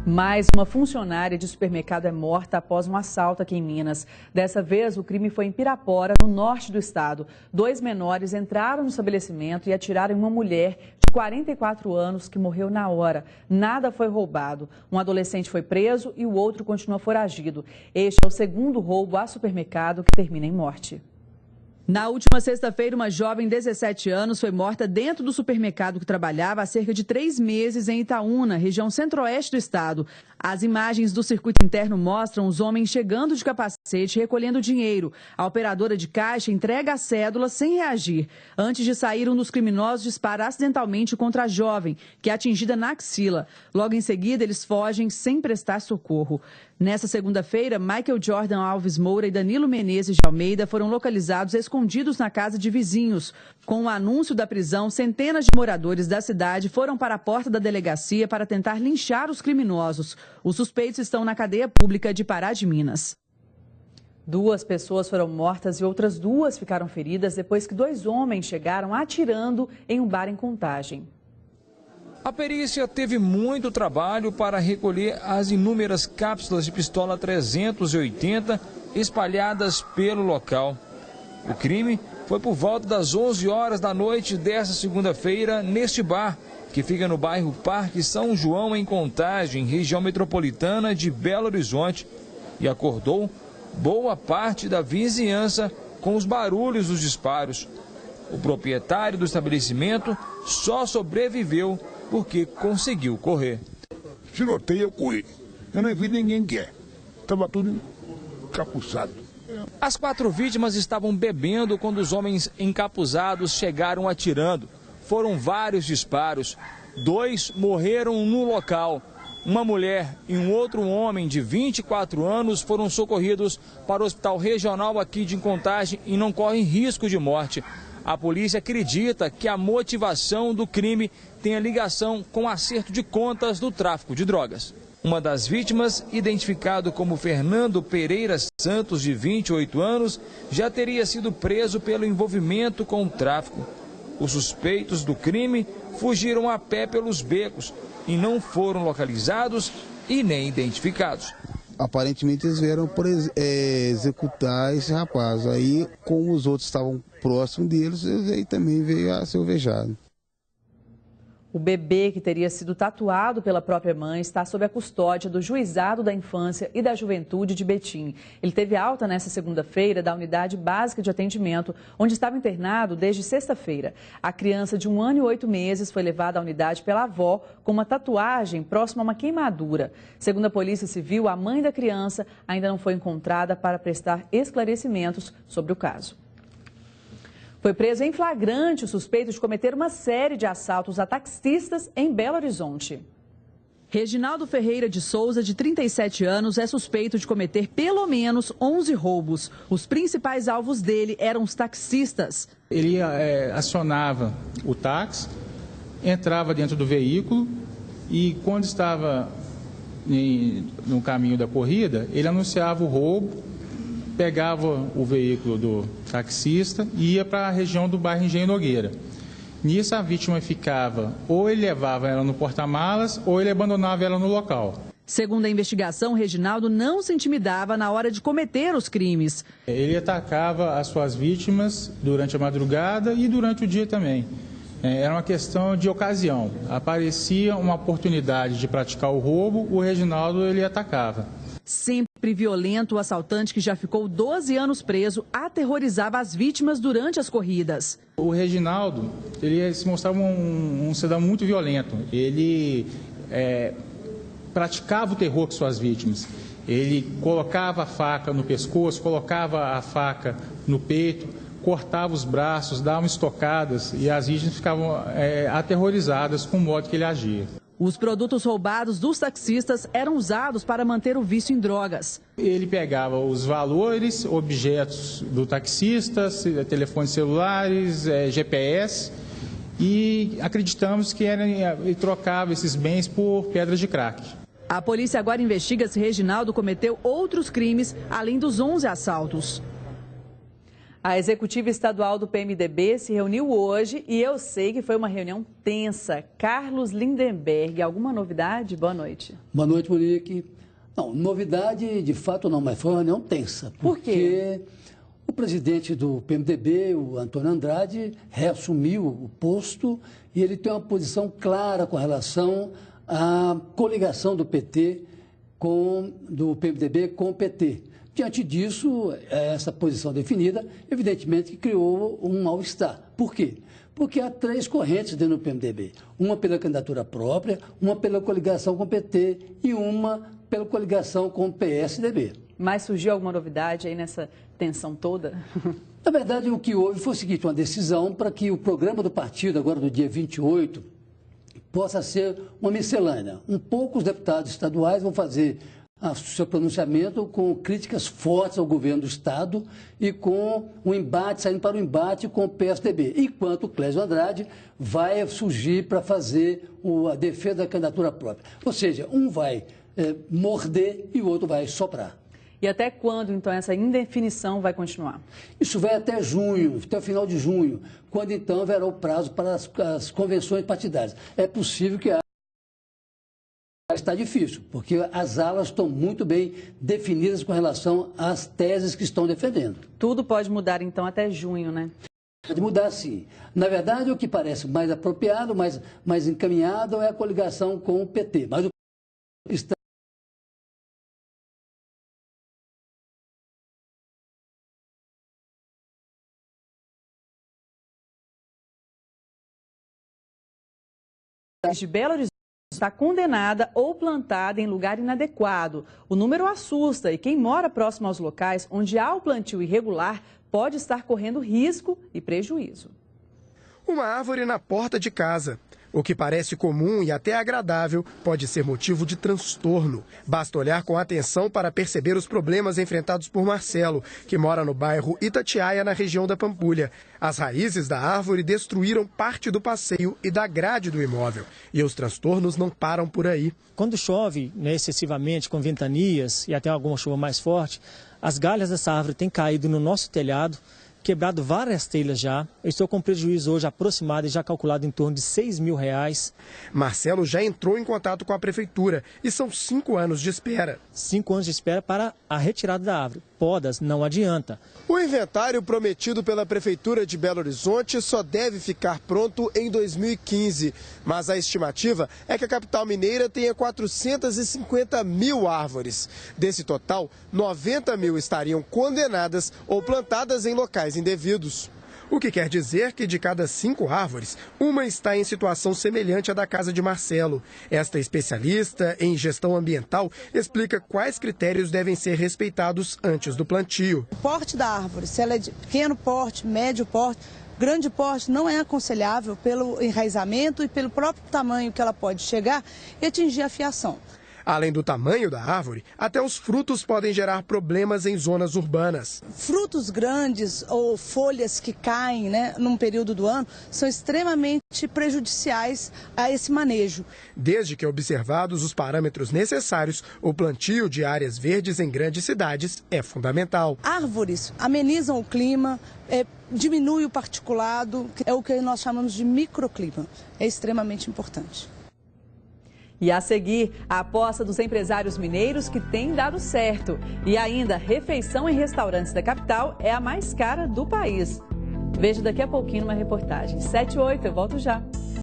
Mais uma funcionária de supermercado é morta após um assalto aqui em Minas. Dessa vez, o crime foi em Pirapora, no norte do estado. 2 menores entraram no estabelecimento e atiraram em uma mulher de 44 anos que morreu na hora. Nada foi roubado. Um adolescente foi preso e o outro continua foragido. Este é o segundo roubo a supermercado que termina em morte. Na última sexta-feira, uma jovem de 17 anos foi morta dentro do supermercado que trabalhava há cerca de 3 meses em Itaúna, região centro-oeste do estado. As imagens do circuito interno mostram os homens chegando de capacete, recolhendo dinheiro. A operadora de caixa entrega a cédula sem reagir. Antes de sair, um dos criminosos dispara acidentalmente contra a jovem, que é atingida na axila. Logo em seguida, eles fogem sem prestar socorro. Nessa segunda-feira, Michael Jordan Alves Moura e Danilo Menezes de Almeida foram localizados escondidos na casa de vizinhos. Com o anúncio da prisão, centenas de moradores da cidade foram para a porta da delegacia para tentar linchar os criminosos. Os suspeitos estão na cadeia pública de Pará de Minas. 2 pessoas foram mortas e outras 2 ficaram feridas depois que 2 homens chegaram atirando em um bar em Contagem. A perícia teve muito trabalho para recolher as inúmeras cápsulas de pistola 380 espalhadas pelo local. O crime foi por volta das 11 horas da noite desta segunda-feira neste bar, que fica no bairro Parque São João, em Contagem, região metropolitana de Belo Horizonte, e acordou boa parte da vizinhança com os barulhos dos disparos. O proprietário do estabelecimento só sobreviveu porque conseguiu correr. Tiroteio, eu corri. Eu não vi ninguém que é. Estava tudo encapuçado. As 4 vítimas estavam bebendo quando os homens encapuzados chegaram atirando. Foram vários disparos. 2 morreram no local. Uma mulher e um outro homem de 24 anos foram socorridos para o hospital regional aqui de Contagem e não correm risco de morte. A polícia acredita que a motivação do crime tenha ligação com o acerto de contas do tráfico de drogas. Uma das vítimas, identificado como Fernando Pereira Santos, de 28 anos, já teria sido preso pelo envolvimento com o tráfico. Os suspeitos do crime fugiram a pé pelos becos e não foram localizados e nem identificados. Aparentemente eles vieram por executar esse rapaz. Aí, como os outros estavam próximos deles, ele também veio a ser alvejado. O bebê, que teria sido tatuado pela própria mãe, está sob a custódia do Juizado da Infância e da Juventude de Betim. Ele teve alta nesta segunda-feira da Unidade Básica de Atendimento, onde estava internado desde sexta-feira. A criança de 1 ano e 8 meses foi levada à unidade pela avó com uma tatuagem próxima a uma queimadura. Segundo a Polícia Civil, a mãe da criança ainda não foi encontrada para prestar esclarecimentos sobre o caso. Foi preso em flagrante o suspeito de cometer uma série de assaltos a taxistas em Belo Horizonte. Reginaldo Ferreira de Souza, de 37 anos, é suspeito de cometer pelo menos 11 roubos. Os principais alvos dele eram os taxistas. Ele acionava o táxi, entrava dentro do veículo e, quando estava no caminho da corrida, ele anunciava o roubo, pegava o veículo do taxista e ia para a região do bairro Engenho Nogueira. Nisso a vítima ficava, ou ele levava ela no porta-malas, ou ele abandonava ela no local. Segundo a investigação, Reginaldo não se intimidava na hora de cometer os crimes. Ele atacava as suas vítimas durante a madrugada e durante o dia também. Era uma questão de ocasião. Aparecia uma oportunidade de praticar o roubo, o Reginaldo ele atacava. Sempre violento, o assaltante, que já ficou 12 anos preso, aterrorizava as vítimas durante as corridas. O Reginaldo, ele se mostrava um cidadão muito violento. Ele praticava o terror com suas vítimas. Ele colocava a faca no pescoço, colocava a faca no peito, cortava os braços, dava estocadas e as vítimas ficavam aterrorizadas com o modo que ele agia. Os produtos roubados dos taxistas eram usados para manter o vício em drogas. Ele pegava os valores, objetos do taxista, telefones celulares, GPS, e acreditamos que ele trocava esses bens por pedras de crack. A polícia agora investiga se Reginaldo cometeu outros crimes, além dos 11 assaltos. A executiva estadual do PMDB se reuniu hoje e eu sei que foi uma reunião tensa. Carlos Lindenberg, alguma novidade? Boa noite. Boa noite, Monique. Não, novidade de fato não, mas foi uma reunião tensa. Por quê? Porque o presidente do PMDB, o Antônio Andrade, reassumiu o posto e ele tem uma posição clara com relação à coligação do PT do PMDB com o PT. Diante disso, essa posição definida, evidentemente que criou um mal-estar. Por quê? Porque há 3 correntes dentro do PMDB. Uma pela candidatura própria, uma pela coligação com o PT e uma pela coligação com o PSDB. Mas surgiu alguma novidade aí nessa tensão toda? Na verdade, o que houve foi o seguinte, uma decisão para que o programa do partido, agora do dia 28, possa ser uma miscelânea. Poucos deputados estaduais vão fazer o seu pronunciamento com críticas fortes ao governo do Estado e com saindo para o embate com o PSDB. Enquanto o Clésio Andrade vai surgir para fazer a defesa da candidatura própria. Ou seja, um vai morder e o outro vai soprar. E até quando, então, essa indefinição vai continuar? Isso vai até junho, até o final de junho, quando, então, haverá o prazo para as convenções partidárias. É possível que está difícil, porque as alas estão muito bem definidas com relação às teses que estão defendendo. Tudo pode mudar, então, até junho, né? Pode mudar, sim. Na verdade, o que parece mais apropriado, mais encaminhado, é a coligação com o PT. Mas o está de Belo Horizonte está condenada ou plantada em lugar inadequado. O número assusta e quem mora próximo aos locais onde há o plantio irregular pode estar correndo risco e prejuízo. Uma árvore na porta de casa. O que parece comum e até agradável pode ser motivo de transtorno. Basta olhar com atenção para perceber os problemas enfrentados por Marcelo, que mora no bairro Itatiaia, na região da Pampulha. As raízes da árvore destruíram parte do passeio e da grade do imóvel. E os transtornos não param por aí. Quando chove excessivamente, com ventanias e até alguma chuva mais forte, as galhas dessa árvore têm caído no nosso telhado, quebrado várias telhas já. Eu estou com prejuízo hoje aproximado e já calculado em torno de R$6.000. Marcelo já entrou em contato com a prefeitura e são 5 anos de espera. 5 anos de espera para a retirada da árvore. Podas não adianta. O inventário prometido pela Prefeitura de Belo Horizonte só deve ficar pronto em 2015. Mas a estimativa é que a capital mineira tenha 450 mil árvores. Desse total, 90 mil estariam condenadas ou plantadas em locais indevidos. O que quer dizer que de cada 5 árvores, uma está em situação semelhante à da casa de Marcelo. Esta especialista em gestão ambiental explica quais critérios devem ser respeitados antes do plantio. O porte da árvore, se ela é de pequeno porte, médio porte, grande porte, não é aconselhável pelo enraizamento e pelo próprio tamanho que ela pode chegar e atingir a fiação. Além do tamanho da árvore, até os frutos podem gerar problemas em zonas urbanas. Frutos grandes ou folhas que caem num período do ano são extremamente prejudiciais a esse manejo. Desde que observados os parâmetros necessários, o plantio de áreas verdes em grandes cidades é fundamental. Árvores amenizam o clima, diminui o particulado, é o que nós chamamos de microclima. É extremamente importante. E a seguir, a aposta dos empresários mineiros que tem dado certo. E ainda, refeição em restaurantes da capital é a mais cara do país. Veja daqui a pouquinho numa reportagem. 7 e 8, eu volto já.